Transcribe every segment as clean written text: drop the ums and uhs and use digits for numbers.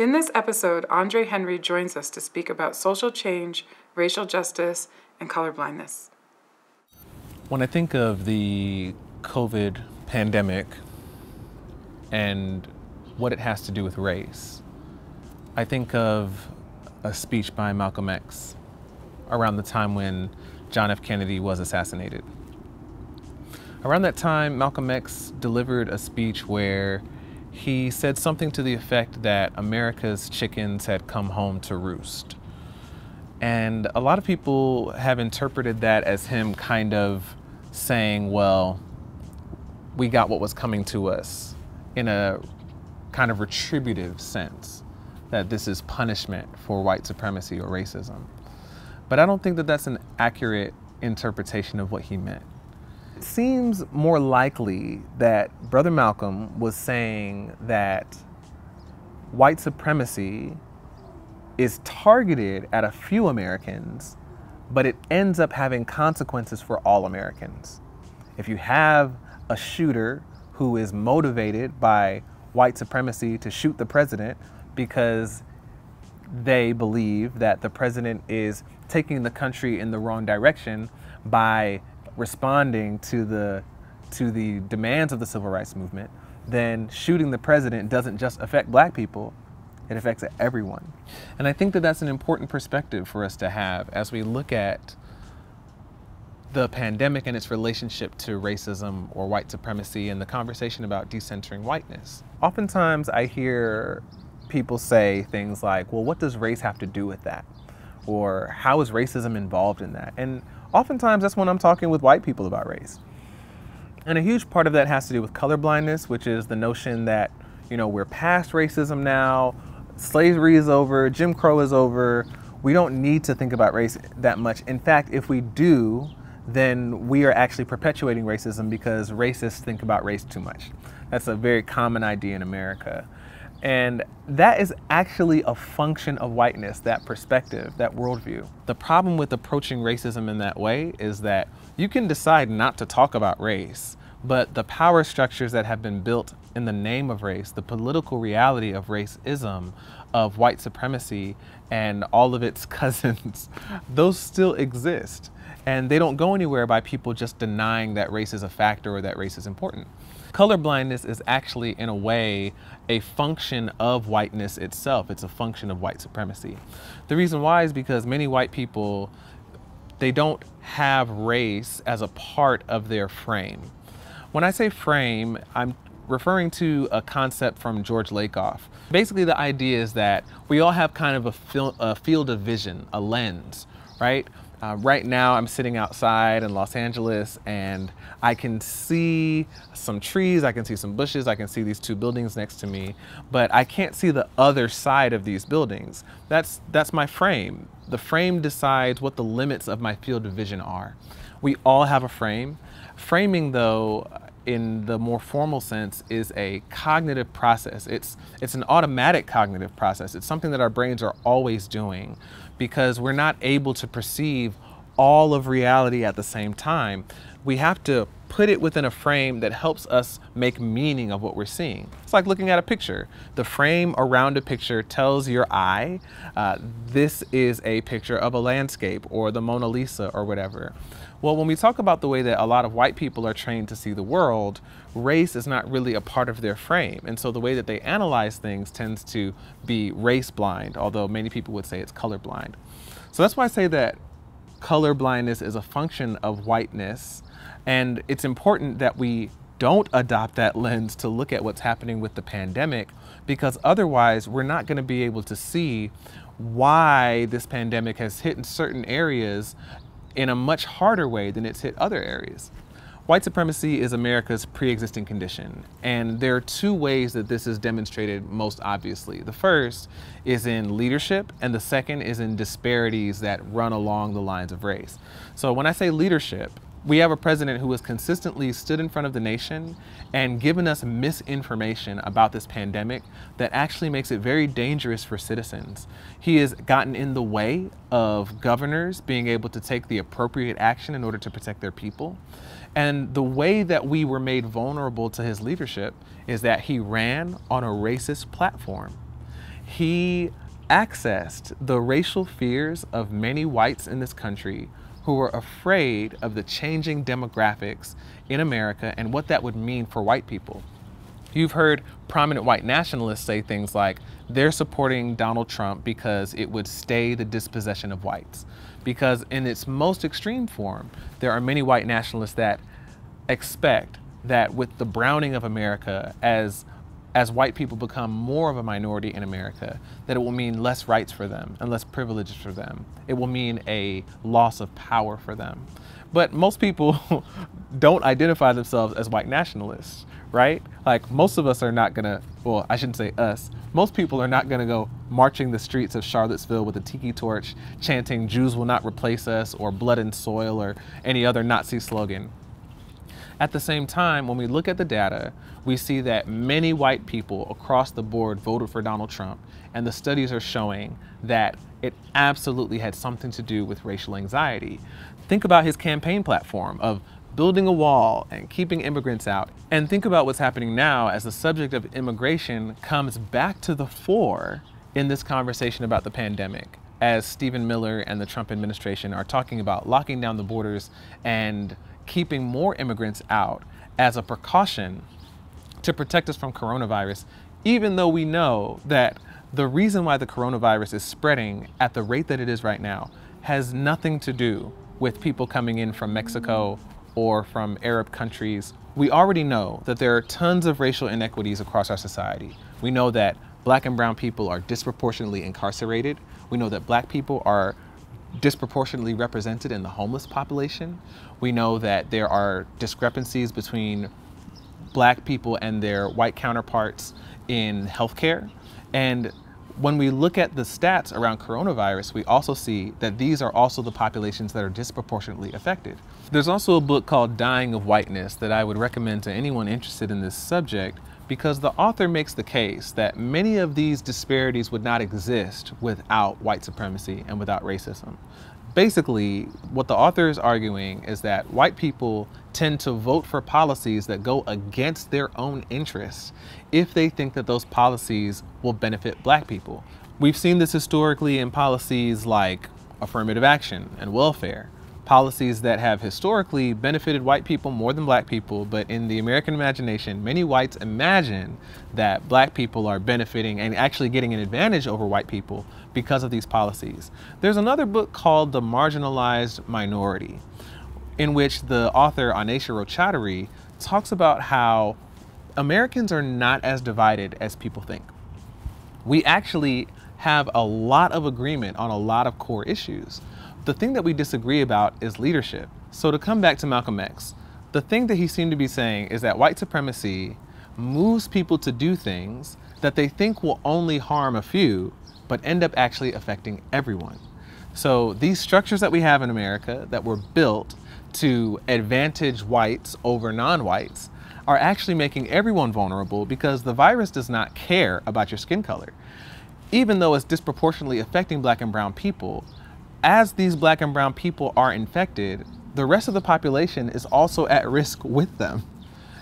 In this episode, Andre Henry joins us to speak about social change, racial justice, and colorblindness. When I think of the COVID pandemic and what it has to do with race, I think of a speech by Malcolm X around the time when John F. Kennedy was assassinated. Around that time, Malcolm X delivered a speech where he said something to the effect that America's chickens had come home to roost. And a lot of people have interpreted that as him kind of saying, well, we got what was coming to us, in a kind of retributive sense, that this is punishment for white supremacy or racism. But I don't think that that's an accurate interpretation of what he meant. It seems more likely that Brother Malcolm was saying that white supremacy is targeted at a few Americans, but it ends up having consequences for all Americans. If you have a shooter who is motivated by white supremacy to shoot the president because they believe that the president is taking the country in the wrong direction by responding to the demands of the civil rights movement, then shooting the president doesn't just affect black people, it affects everyone. And I think that that's an important perspective for us to have as we look at the pandemic and its relationship to racism or white supremacy and the conversation about decentering whiteness. Oftentimes I hear people say things like, well, what does race have to do with that? Or how is racism involved in that? And oftentimes that's when I'm talking with white people about race. And a huge part of that has to do with colorblindness, which is the notion that, you know, we're past racism now, slavery is over, Jim Crow is over, we don't need to think about race that much. In fact, if we do, then we are actually perpetuating racism because racists think about race too much. That's a very common idea in America. And that is actually a function of whiteness, that perspective, that worldview. The problem with approaching racism in that way is that you can decide not to talk about race, but the power structures that have been built in the name of race, the political reality of racism, of white supremacy, and all of its cousins, those still exist. And they don't go anywhere by people just denying that race is a factor or that race is important. Colorblindness is actually, in a way, a function of whiteness itself. It's a function of white supremacy. The reason why is because many white people, they don't have race as a part of their frame. When I say frame, I'm referring to a concept from George Lakoff. Basically, the idea is that we all have kind of a field of vision, a lens, right? Right now, I'm sitting outside in Los Angeles and I can see some trees, I can see some bushes, I can see these two buildings next to me, but I can't see the other side of these buildings. That's my frame. The frame decides what the limits of my field of vision are. We all have a frame. Framing, though, in the more formal sense, is a cognitive process. It's an automatic cognitive process. It's something that our brains are always doing because we're not able to perceive all of reality at the same time. We have to put it within a frame that helps us make meaning of what we're seeing. It's like looking at a picture. The frame around a picture tells your eye, this is a picture of a landscape or the Mona Lisa or whatever. Well, when we talk about the way that a lot of white people are trained to see the world, race is not really a part of their frame. And so the way that they analyze things tends to be race blind, although many people would say it's colorblind. So that's why I say that colorblindness is a function of whiteness. And it's important that we don't adopt that lens to look at what's happening with the pandemic, because otherwise we're not going to be able to see why this pandemic has hit in certain areas in a much harder way than it's hit other areas. White supremacy is America's pre-existing condition, and there are two ways that this is demonstrated most obviously. The first is in leadership, and the second is in disparities that run along the lines of race. So when I say leadership, we have a president who has consistently stood in front of the nation and given us misinformation about this pandemic that actually makes it very dangerous for citizens. He has gotten in the way of governors being able to take the appropriate action in order to protect their people. And the way that we were made vulnerable to his leadership is that he ran on a racist platform. He accessed the racial fears of many whites in this country who were afraid of the changing demographics in America and what that would mean for white people. You've heard prominent white nationalists say things like they're supporting Donald Trump because it would stay the dispossession of whites. Because in its most extreme form, there are many white nationalists that expect that with the browning of America, as white people become more of a minority in America, that it will mean less rights for them and less privileges for them. It will mean a loss of power for them. But most people don't identify themselves as white nationalists, right? Like most of us are not gonna, well, I shouldn't say us, most people are not gonna go marching the streets of Charlottesville with a tiki torch, chanting "Jews will not replace us" or "Blood and Soil" or any other Nazi slogan. At the same time, when we look at the data, we see that many white people across the board voted for Donald Trump, and the studies are showing that it absolutely had something to do with racial anxiety. Think about his campaign platform of building a wall and keeping immigrants out, and think about what's happening now as the subject of immigration comes back to the fore in this conversation about the pandemic, as Stephen Miller and the Trump administration are talking about locking down the borders and keeping more immigrants out as a precaution to protect us from coronavirus, even though we know that the reason why the coronavirus is spreading at the rate that it is right now has nothing to do with people coming in from Mexico or from Arab countries. We already know that there are tons of racial inequities across our society. We know that Black and brown people are disproportionately incarcerated. We know that Black people are disproportionately represented in the homeless population. We know that there are discrepancies between Black people and their white counterparts in healthcare. And when we look at the stats around coronavirus, we also see that these are also the populations that are disproportionately affected. There's also a book called Dying of Whiteness that I would recommend to anyone interested in this subject, because the author makes the case that many of these disparities would not exist without white supremacy and without racism. Basically, what the author is arguing is that white people tend to vote for policies that go against their own interests if they think that those policies will benefit Black people. We've seen this historically in policies like affirmative action and welfare, policies that have historically benefited white people more than Black people, but in the American imagination, many whites imagine that Black people are benefiting and actually getting an advantage over white people because of these policies. There's another book called The Marginalized Minority, in which the author Anesha Rochaudhary talks about how Americans are not as divided as people think. We actually have a lot of agreement on a lot of core issues. The thing that we disagree about is leadership. So to come back to Malcolm X, the thing that he seemed to be saying is that white supremacy moves people to do things that they think will only harm a few, but end up actually affecting everyone. So these structures that we have in America that were built to advantage whites over non-whites are actually making everyone vulnerable, because the virus does not care about your skin color. Even though it's disproportionately affecting Black and brown people, as these Black and brown people are infected, the rest of the population is also at risk with them.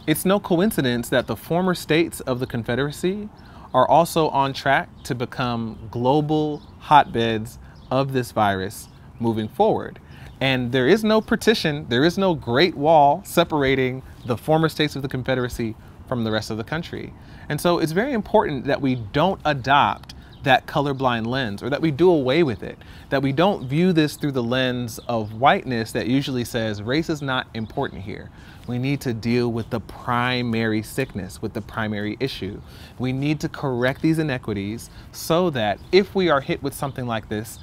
It's no coincidence that the former states of the Confederacy are also on track to become global hotbeds of this virus moving forward. And there is no partition, there is no Great Wall separating the former states of the Confederacy from the rest of the country. And so it's very important that we don't adopt that colorblind lens, or that we do away with it, that we don't view this through the lens of whiteness that usually says race is not important here. We need to deal with the primary sickness, with the primary issue. We need to correct these inequities so that if we are hit with something like this,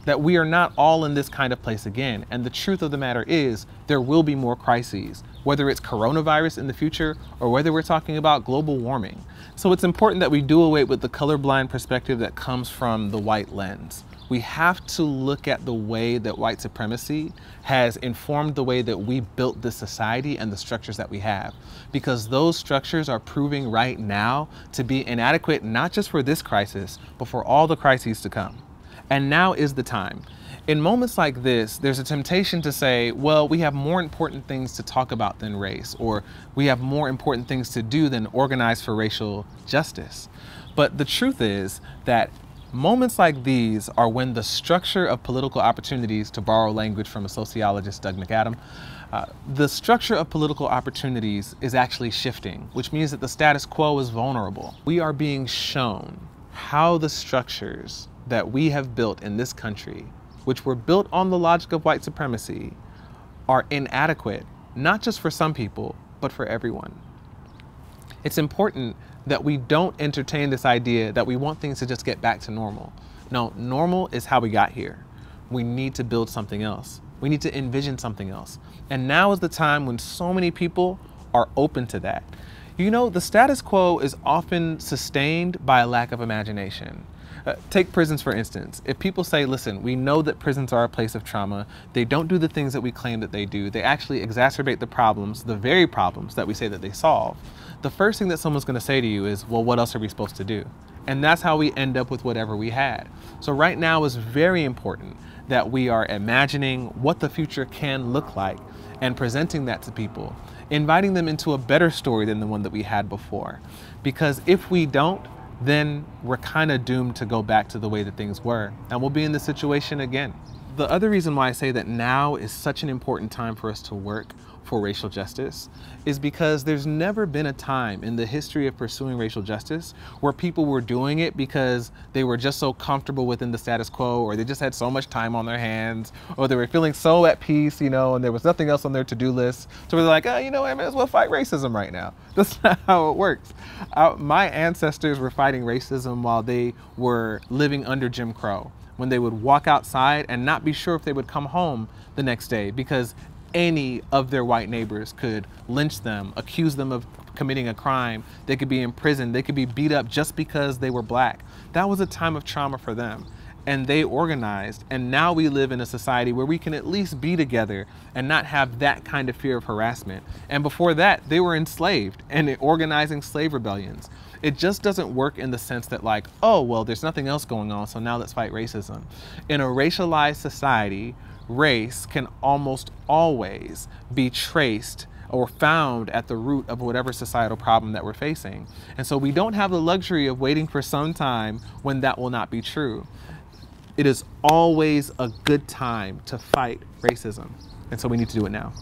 that we are not all in this kind of place again. And the truth of the matter is, there will be more crises, whether it's coronavirus in the future or whether we're talking about global warming. So it's important that we do away with the colorblind perspective that comes from the white lens. We have to look at the way that white supremacy has informed the way that we built this society and the structures that we have, because those structures are proving right now to be inadequate, not just for this crisis, but for all the crises to come. And now is the time. In moments like this, there's a temptation to say, well, we have more important things to talk about than race, or we have more important things to do than organize for racial justice. But the truth is that moments like these are when the structure of political opportunities, to borrow language from a sociologist, Doug McAdam, the structure of political opportunities is actually shifting, which means that the status quo is vulnerable. We are being shown how the structures that we have built in this country, which were built on the logic of white supremacy, are inadequate, not just for some people, but for everyone. It's important that we don't entertain this idea that we want things to just get back to normal. No, normal is how we got here. We need to build something else. We need to envision something else. And now is the time when so many people are open to that. You know, the status quo is often sustained by a lack of imagination. Take prisons, for instance. If people say, listen, we know that prisons are a place of trauma, they don't do the things that we claim that they do, they actually exacerbate the problems, the very problems that we say that they solve, the first thing that someone's going to say to you is, well, what else are we supposed to do? And that's how we end up with whatever we had. So right now is very important that we are imagining what the future can look like and presenting that to people, inviting them into a better story than the one that we had before. Because if we don't, then we're kind of doomed to go back to the way that things were, and we'll be in this situation again. The other reason why I say that now is such an important time for us to work for racial justice is because there's never been a time in the history of pursuing racial justice where people were doing it because they were just so comfortable within the status quo, or they just had so much time on their hands, or they were feeling so at peace, you know, and there was nothing else on their to-do list. So they're like, oh, you know, I may as well fight racism right now. That's not how it works. My ancestors were fighting racism while they were living under Jim Crow, when they would walk outside and not be sure if they would come home the next day because any of their white neighbors could lynch them, accuse them of committing a crime. They could be in prison. They could be beat up just because they were black. That was a time of trauma for them. And they organized. And now we live in a society where we can at least be together and not have that kind of fear of harassment. And before that, they were enslaved and organizing slave rebellions. It just doesn't work in the sense that like, oh, well, there's nothing else going on, so now let's fight racism. In a racialized society, race can almost always be traced or found at the root of whatever societal problem that we're facing. And so we don't have the luxury of waiting for some time when that will not be true. It is always a good time to fight racism. And so we need to do it now.